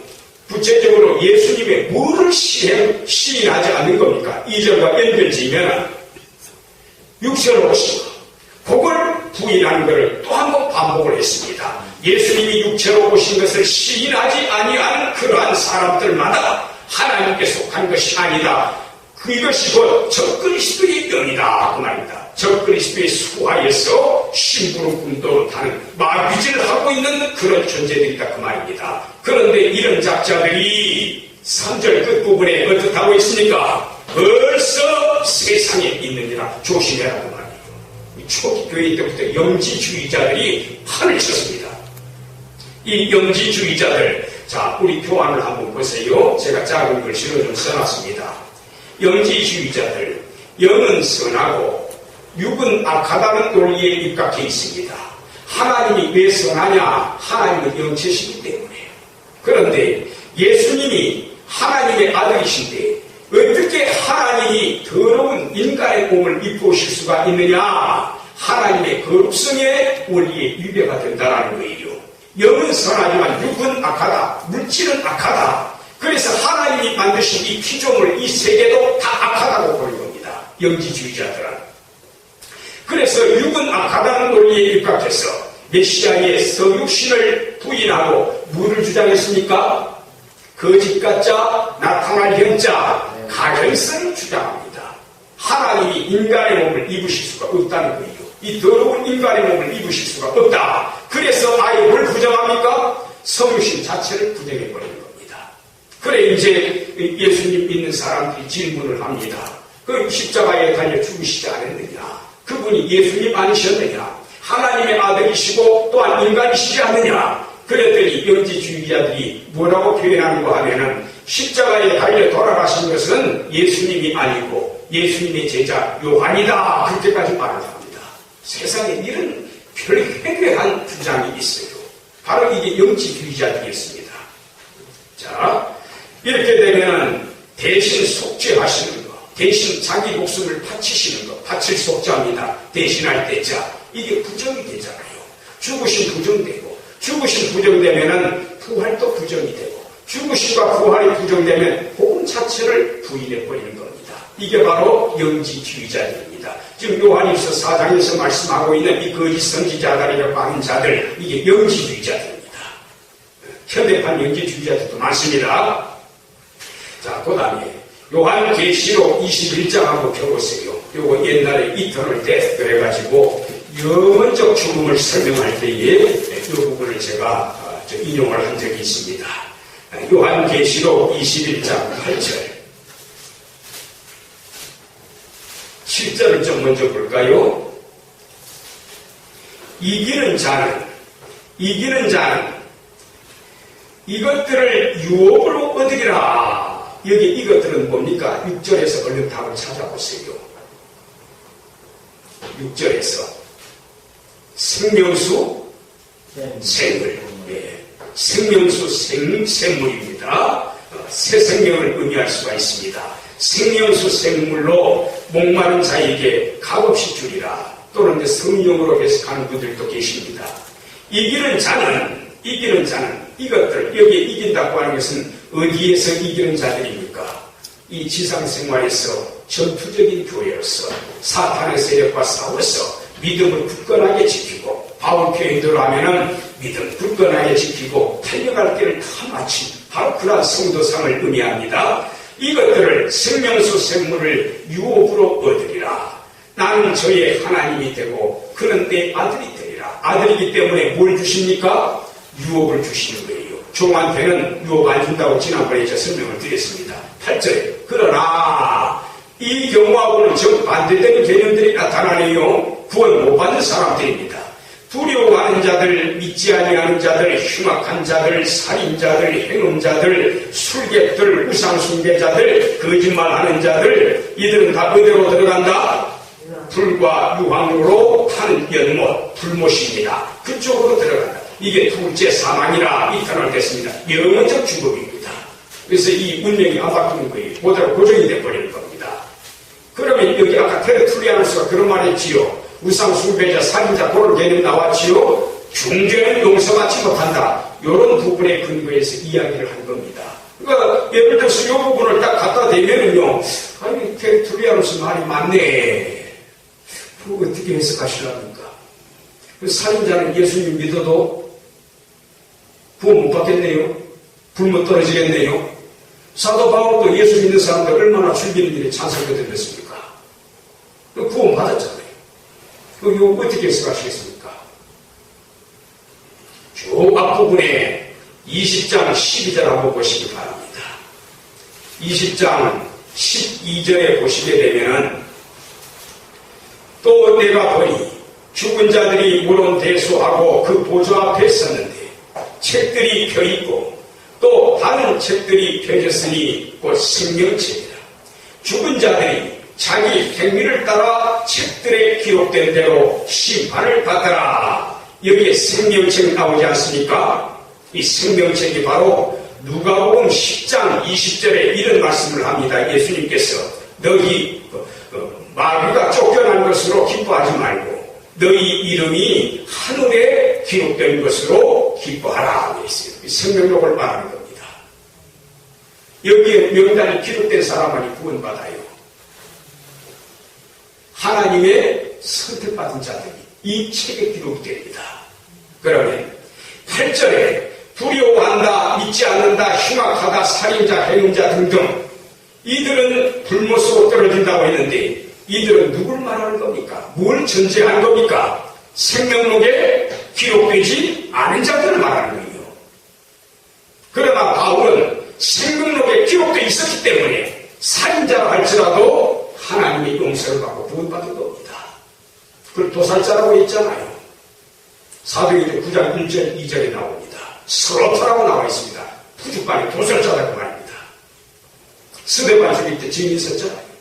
A: 구체적으로 예수님의 뭐를 시인하지 않는 겁니까? 2절과 연결지으면 육체로 오시고 그걸 부인하는 것을 또 한 번 반복을 했습니다. 예수님이 육체로 오신 것을 시인하지 아니하는 그러한 사람들마다 하나님께 속한 것이 아니다. 그것이 곧 적그리스도의 영이다 그 말입니다. 적그리스도의 수하에서 심부름꾼도로 타는 마귀질을 하고 있는 그런 존재들이다 그 말입니다. 그런데 이런 작자들이 3절 끝부분에 어떻다고 있습니까? 벌써 세상에 있느니라 조심해라 그 말이에요. 초기 교회 때부터 영지주의자들이 판을 쳤습니다. 이 영지주의자들, 자 우리 교환을 한번 보세요. 제가 작은 글씨로 좀 써놨습니다. 영지주의자들, 영은 선하고 육은 악하다는 논리에 입각해 있습니다. 하나님이 왜 선하냐? 하나님은 영체시기 때문에. 그런데 예수님이 하나님의 아들이신데 어떻게 어떻게 하나님이 더러운 인간의 몸을 입고 오실 수가 있느냐? 하나님의 거룩성의 원리에 위배가 된다는 거예요. 영은 선하지만 육은 악하다. 물질은 악하다. 그래서 하나님이 만드신 이 피조물, 이 세계도 다 악하다고 보는 겁니다. 영지주의자들은. 그래서 육은 악하다는 논리에 입각해서 메시아의 서육신을 부인하고 뭐를 주장했습니까? 거짓가짜, 나타날 현자, 가현성을 주장합니다. 하나님이 인간의 몸을 입으실 수가 없다는 거예요. 이 더러운 인간의 몸을 입으실 수가 없다. 그래서 아예 뭘 부정합니까? 성육신 자체를 부정해버리는 겁니다. 그래 이제 예수님 믿는 사람들이 질문을 합니다. 그 십자가에 달려 죽으시지 않았느냐? 그분이 예수님 아니셨느냐? 하나님의 아들이시고 또한 인간이시지 않느냐? 그랬더니 영지주의자들이 뭐라고 표현하는가 하면은 십자가에 달려 돌아가신 것은 예수님이 아니고 예수님의 제자 요한이다. 그렇게까지 말을 합니다. 세상에 이런 별회괴한 주장이 있어요. 바로 이게 영지주의자들이었습니다. 자, 이렇게 되면은 대신 속죄하시는 거, 대신 자기 목숨을 바치시는 거, 바칠 속죄합니다. 대신할 때자, 이게 부정이 되잖아요. 죽으신 부정되고, 죽으신 부정되면은 부활도 부정이 되고, 죽으심과 부활이 부정되면 복음 자체를 부인해버리는 겁니다. 이게 바로 영지주의자들입니다. 지금 요한일서 4장에서 말씀하고 있는 이 거짓 선지자들이라고 하는 자들, 이게 영지주의자들입니다. 현대판 영지주의자들도 많습니다. 자, 그 다음에 요한계시록 21장하고 펴보세요. 요거 옛날에 이터널 데스 그래가지고 영원적 죽음을 설명할 때에 이 부분을 제가 인용을 한 적이 있습니다. 요한계시록 21장 8절 7절을 좀 먼저 볼까요? 이기는 자는 이것들을 유업으로 얻으리라. 여기 이것들은 뭡니까? 6절에서 얼른 답을 찾아보세요. 6절에서 생명수 생물, 생명수 생물입니다. 새 생명을 의미할 수가 있습니다. 생명수 생물로 목마른 자에게 값없이 주리라. 또는 성령으로 해석하는 분들도 계십니다. 이기는 자는 이것들, 여기에 이긴다고 하는 것은 어디에서 이기는 자들입니까? 이 지상생활에서 전투적인 교회로서 사탄의 세력과 싸워서 믿음을 굳건하게 지키고, 바울 표현대로 하면은 믿음 굳건하게 지키고 달려갈 길을 다 마친 바로 그러한 성도상을 의미합니다. 이것들을 생명수 생물을 유업으로 얻으리라. 나는 저의 하나님이 되고 그는 내 아들이 되리라. 아들이기 때문에 뭘 주십니까? 유업을 주시는 거예요. 종한테는 유업 안 준다고 지난번에 제가 설명을 드렸습니다. 8절에 그러나 이 경우하고는 정반대되는 개념들이 나타나네요. 구원 못 받는 사람들입니다. 두려워하는 자들, 믿지 아니하는 자들, 흉악한 자들, 살인자들, 행음자들, 술객들, 우상숭배자들, 거짓말하는 자들, 이들은 다 어디로 들어간다? 불과 유황으로 타는 연못, 불못입니다. 그쪽으로 들어간다. 이게 둘째 사망이라 이터널 됐습니다. 영원적 죽음입니다. 그래서 이 운명이 안 바뀌는 거예요. 그대로 고정이 돼버리는 겁니다. 그러면 여기 아까 테르툴리아누스가 그런 말 했지요. 우상 숭배자, 살인자, 그런 개념 나왔지요. 중죄는 용서받지 못한다. 이런 부분에 근거해서 이야기를 한 겁니다. 그러니까 예를 들어서 이 부분을 딱 갖다 대면은요, 아니 테르툴리아누스 말이 맞네. 그거 어떻게 해석하시랍니까? 살인자는 예수님 믿어도 구원 못 받겠네요. 불못 떨어지겠네요. 사도 바울도 예수 믿는 사람들 얼마나 죽이는 일에 찬성을 들렸습니까? 구원 받았잖아요. 이거 어떻게 해석하시겠습니까? 쭉 앞부분에 20장 12절 한번 보시기 바랍니다. 20장 12절에 보시게 되면은 또 내가 보니 죽은 자들이 물론 대수하고 그 보좌 앞에 섰는데 책들이 펴있고 또 다른 책들이 펴졌으니 곧 생명책이라. 죽은 자들이 자기 행위를 따라 책들에 기록된 대로 심판을 받더라. 여기에 생명책이 나오지 않습니까? 이 생명책이 바로 누가복음 10장 20절에 이런 말씀을 합니다. 예수님께서 너희 마귀가 쫓겨난 것으로 기뻐하지 말고 너희 이름이 하늘에 기록된 것으로 기뻐하라 하고 있어요. 생명록을 말하는 겁니다. 여기에 명단이 기록된 사람만이 구원받아요. 하나님의 선택받은 자들이 이 책에 기록됩니다. 그러면 8절에 두려워한다, 믿지 않는다, 흉악하다, 살인자, 행음자 등등 이들은 불못으로 떨어진다고 했는데 이들은 누굴 말하는 겁니까? 뭘 전제하는 겁니까? 생명록에 기록되지 않은 자들을 말하는 거예요. 그러나 바울은 생명록에 기록되어 있었기 때문에 살인자라 할지라도 하나님의 용서를 받고 구원받은 겁니다. 그걸 도살자라고 했잖아요. 사도행전 9장 1절 2절에 나옵니다. 서로터라고 나와 있습니다. 푸주반이 도살자라고 말입니다. 스데반 죽일 때 증인 있었잖아요.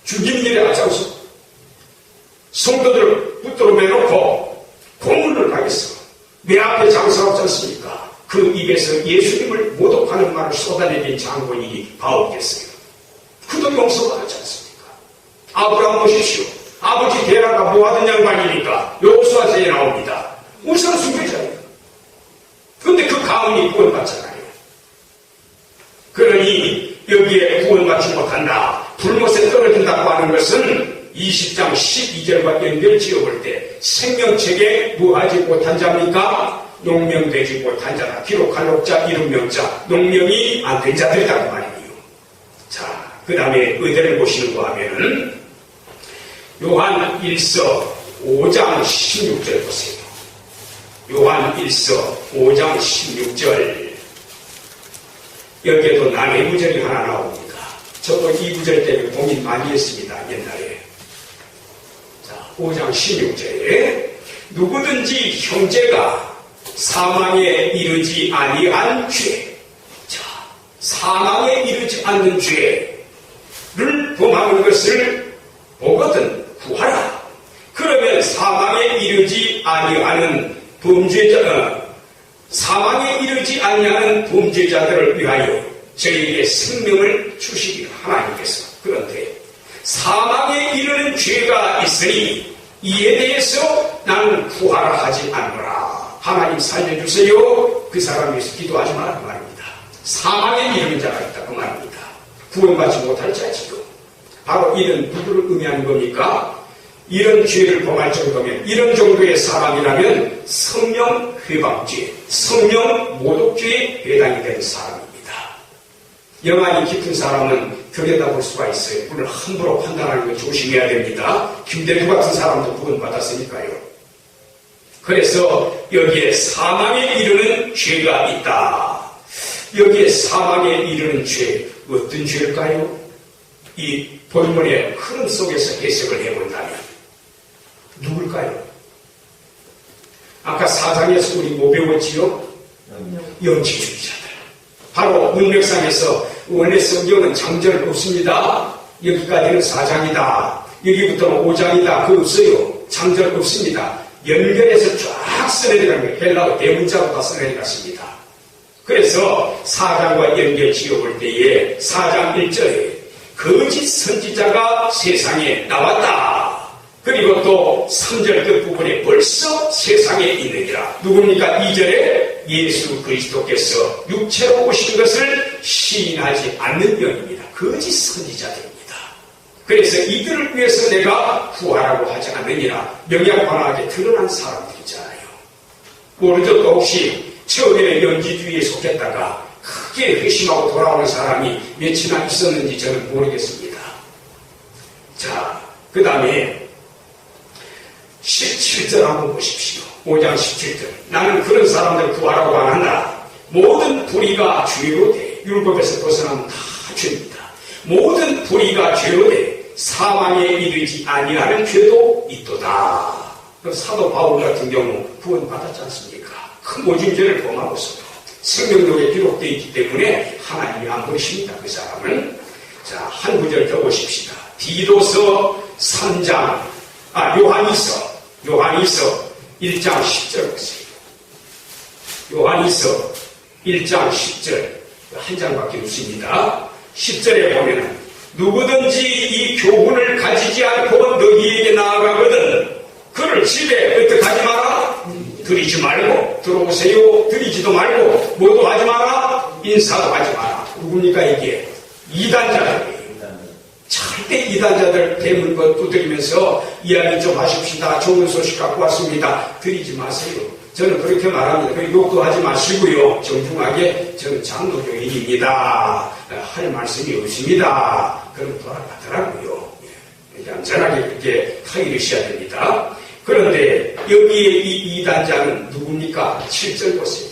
A: 죽이는 일에 앞장서 성도들을 붙들어 매놓고 고문을 하겠어. 내 앞에 장사하지 않습니까? 그 입에서 예수님을 모독하는 말을 쏟아내린 장본인이 바오겠어요. 그도 용서받았지 않습니까? 아브라함 보십시오. 아버지 데라가 뭐하던 양반이니까 여호수아서에 나옵니다. 우상 숭배자예요. 그런데 그 가문이 구원받잖아요. 그러니 여기에 구원받지 못한다, 불못에 떨어진다고 하는 것은 20장 12절과 연결 지어볼 때 생명책에 무하지 못한 자입니까? 농명되지 못한 자다. 기록할 옥자, 이름 명자, 농명이 안 된 자들이라고 말이에요. 자, 그 다음에 의대를 보시는거 하면은 요한 1서 5장 16절 보세요. 요한 1서 5장 16절. 여기에도 남의 구절이 하나 나옵니다. 저도 이 구절 때문에 고민 많이 했습니다. 옛날에. 자, 5장 16절에 누구든지 형제가 사망에 이르지 아니한 죄, 자, 사망에 이르지 않는 죄를 범하는 것을 보거든 구하라. 그러면 사망에 이르지 아니하는 범죄자, 사망에 이르지 아니하는 범죄자들을 위하여 저에게 생명을 주시기를 하나님께서. 그런데 사망에 이르는 죄가 있으니 이에 대해서 나는 구하라 하지 않노라. 하나님 살려주세요. 그 사람 위해서 기도하지 마라 그 말입니다. 사망에 이르는 자가 있다 그 말입니다. 구원받지 못할 자지요. 바로 이런 누구를 의미하는 겁니까? 이런 죄를 범할 정도면, 이런 정도의 사람이라면 성령회방죄, 성령모독죄에 해당이 되는 사람입니다. 영안이 깊은 사람은 들여다볼 수가 있어요. 물론 함부로 판단하는 건 조심해야 됩니다. 김대중 같은 사람도 구원받았으니까요. 그래서 여기에 사망에 이르는 죄가 있다. 여기에 사망에 이르는 죄, 어떤 죄일까요? 이 본문의 흐름 속에서 해석을 해본다면 누굴까요? 아까 4장에서 우리 뭐 배웠지요? 영지주의자들. 바로 문맥상에서 원래 성경은 장절 없습니다. 여기까지는 4장이다. 여기부터는 5장이다. 그거 없어요. 장절 없습니다. 연결해서 쫙 써내려가는 거예요. 헬라어 대문자로 다 써내려갔습니다. 그래서 4장과 연결 지어볼 때에 4장 1절에 거짓 선지자가 세상에 나왔다. 그리고 또 3절 끝부분에 벌써 세상에 있느니라. 누굽니까? 2절에 예수 그리스도께서 육체로 오신 것을 시인하지 않는 영입니다. 거짓 선지자들입니다. 그래서 이들을 위해서 내가 구하라고 하지 않느니라. 명약관하게 드러난 사람들이잖아요. 모르죠? 또 혹시 처음에는 영지주의에 속했다가 크게 회심하고 돌아오는 사람이 몇이나 있었는지 저는 모르겠습니다. 자, 그 다음에 17절 한번 보십시오. 5장 17절. 나는 그런 사람들 구하라고 안 한다. 모든 불의가 죄로 돼. 율법에서 벗어나면 다 죄입니다. 모든 불의가 죄로 돼. 사망에 이르지 아니하는 죄도 있도다. 사도 바울 같은 경우 구원받았지 않습니까? 큰 모진죄를 범하고서도 생명록에 기록되어 있기 때문에 하나님이 안 보십니다. 그 사람은. 자, 한 구절 더 보십시다. 디도서 3장, 요한이서 1장 10절 보세요. 요한이서 1장 10절. 한 장밖에 없습니다. 10절에 보면은 누구든지 이 교훈을 가지지 않고 너희에게 나아가거든 그를 집에 어떻게 하지 마라? 들이지 말고 들어오세요 들이지도 말고 뭐도 하지 마라? 인사도 하지 마라. 누굽니까 이게? 이단자들이에요. 절대 이단자들 대문거 두드리면서 이야기 좀 하십시다. 좋은 소식 갖고 왔습니다. 드리지 마세요. 저는 그렇게 말합니다. 욕도 하지 마시고요. 정중하게 저는 장로교인입니다. 할 말씀이 없습니다. 그럼 돌아가더라고요. 얌전하게 그렇게 타이르셔야 됩니다. 그런데 여기에 이 이단자는 누굽니까? 7절 보세요.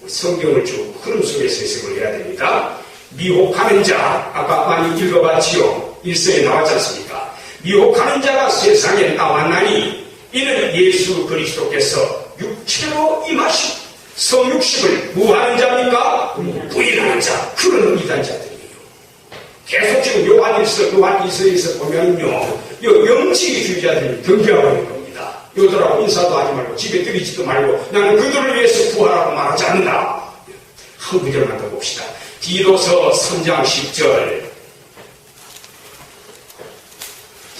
A: 성경을 쭉 흐름 속에서 해석을 해야 됩니다. 미혹하는 자, 아까 많이 읽어봤지요. 일서에 나왔지 않습니까? 미혹하는 자가 세상에 나왔나니 이는 예수 그리스도께서 육체로 임하신 성육식을 무하는 자입니까? 부인하는 자. 그런 이단자들이에요. 계속 지금 요한일서에서 보면요, 영지주의자들이 경계하고 있는 겁니다. 요들하고 인사도 하지 말고 집에 들이지도 말고 나는 그들을 위해서 구하라고 말하지 않는다. 한 구절만 더 봅시다. 디도서 3장 10절.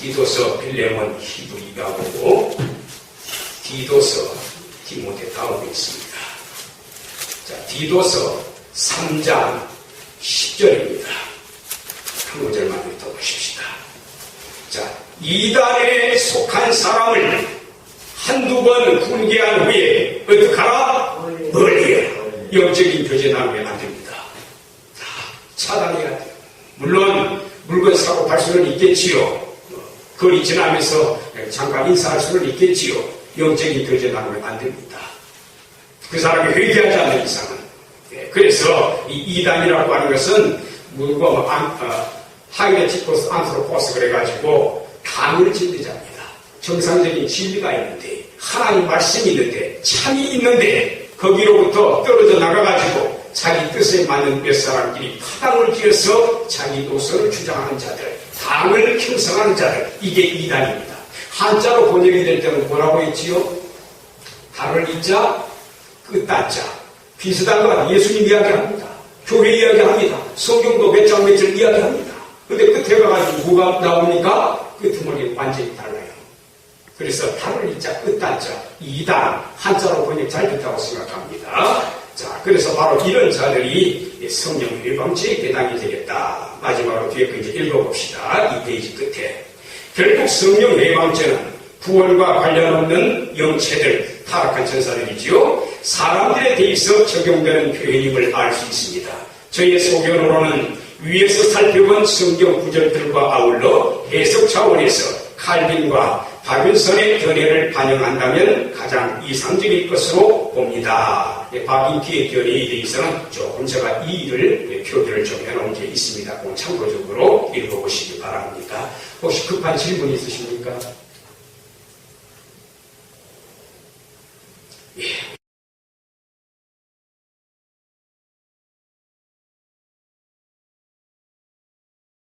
A: 디도서 빌레몬 히브리가 오고 디도서 디모데 다음에 있습니다. 자, 디도서 3장 10절입니다. 한 구절만 더 보십시다. 자, 이단에 속한 사람을 한두 번 훈계한 후에 어떻게 하라? 멀리해. 영적인 교제 나누면 안 됩니다. 다 차단해야 돼요. 물론 물건 사고 팔 수는 있겠지요. 거리 지나면서 잠깐 인사할 수는 있겠지요. 영적인 교제 나누면 안 됩니다. 그 사람이 회개하지 않는 이상은. 그래서 이 이단이라고 하는 것은 물건 하이레티코스 안트로포스 그래가지고 감을 짓는 자입니다. 정상적인 진리가 있는데 하나님 말씀이 있는데 참이 있는데 거기로부터 떨어져 나가가지고 자기 뜻에 맞는 몇 사람끼리 파당을 지어서 자기 노선을 주장하는 자들, 당을 형성하는 자들, 이게 이단입니다. 한자로 번역이 될 때는 뭐라고 했지요? 달을 이자, 끝단자. 비슷한 건 예수님 이야기합니다. 교회 이야기합니다. 성경도 몇 장 몇 절 이야기합니다. 근데 끝에 가가지고 뭐가 나오니까 끄트머리 완전히 달라요. 그래서 달을 이자, 끝단자, 이단, 한자로 번역 잘 됐다고 생각합니다. 자, 그래서 바로 이런 자들이 성령 일방제의 대상이 되겠다. 마지막으로 뒤에 거 이제 읽어봅시다. 이 페이지 끝에. 결국 성령 일방제는 구원과 관련 없는 영체들, 타락한 천사들이지요. 사람들에 대해서 적용되는 표현임을 알 수 있습니다. 저의 소견으로는 위에서 살펴본 성경 구절들과 아울러 해석 차원에서 칼빈과 박윤선의 견해를 반영한다면 가장 이상적일 것으로 봅니다. 박인기의 견해에 대해서는 조금 제가 이의를 표기를 좀 해놓은 게 있습니다. 참고적으로 읽어보시기 바랍니다. 혹시 급한 질문 있으십니까?